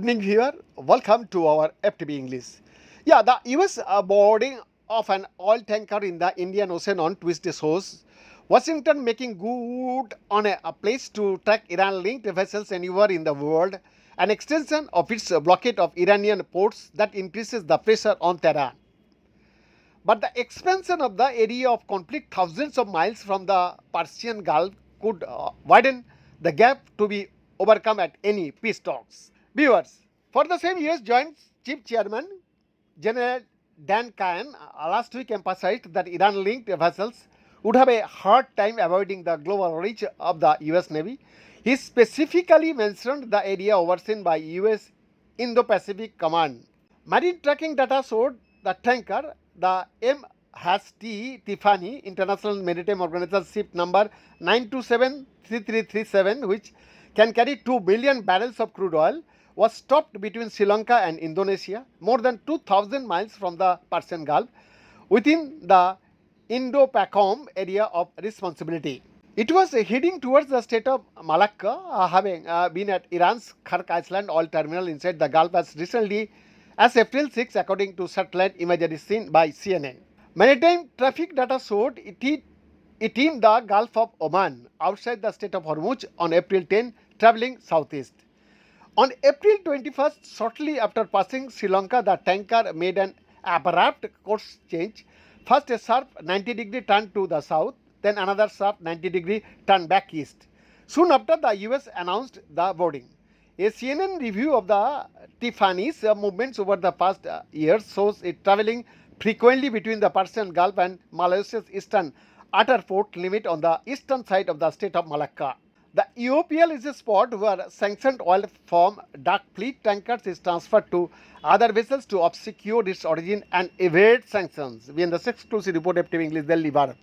evening, viewer. Welcome to our FTB English. Yeah, the US boarding of an oil tanker in the Indian Ocean on Tuesday shows Washington making good on a place to track Iran-linked vessels anywhere in the world, an extension of its blockade of Iranian ports that increases the pressure on Tehran. But the expansion of the area of conflict thousands of miles from the Persian Gulf could widen the gap to be overcome at any peace talks. Viewers, for the same US Joint Chief Chairman General Dan Kayan last week emphasized that Iran-linked vessels would have a hard time avoiding the global reach of the US Navy. He specifically mentioned the area overseen by US Indo Pacific Command. Marine tracking data showed the tanker, the M-T Tiffany International Maritime Organization ship number 9273337, which can carry 2 billion barrels of crude oil, was stopped between Sri Lanka and Indonesia, more than 2,000 miles from the Persian Gulf, within the Indo Pacific area of responsibility. It was heading towards the state of Malacca, having been at Iran's Khark Island oil terminal inside the Gulf as recently as April 6, according to satellite imagery seen by CNN. Maritime traffic data showed it in the Gulf of Oman, outside the state of Hormuz, on April 10, traveling southeast. On April 21st, shortly after passing Sri Lanka, the tanker made an abrupt course change. First a sharp 90-degree turn to the south, then another sharp 90-degree turn back east. Soon after, the US announced the boarding. A CNN review of the Tiffany's movements over the past years shows it traveling frequently between the Persian Gulf and Malaysia's eastern outer port limit on the eastern side of the state of Malacca. The EOPL is a spot where sanctioned oil from dark fleet tankers is transferred to other vessels to obscure its origin and evade sanctions. We in the exclusive report FTV English, Delhi, Bharat.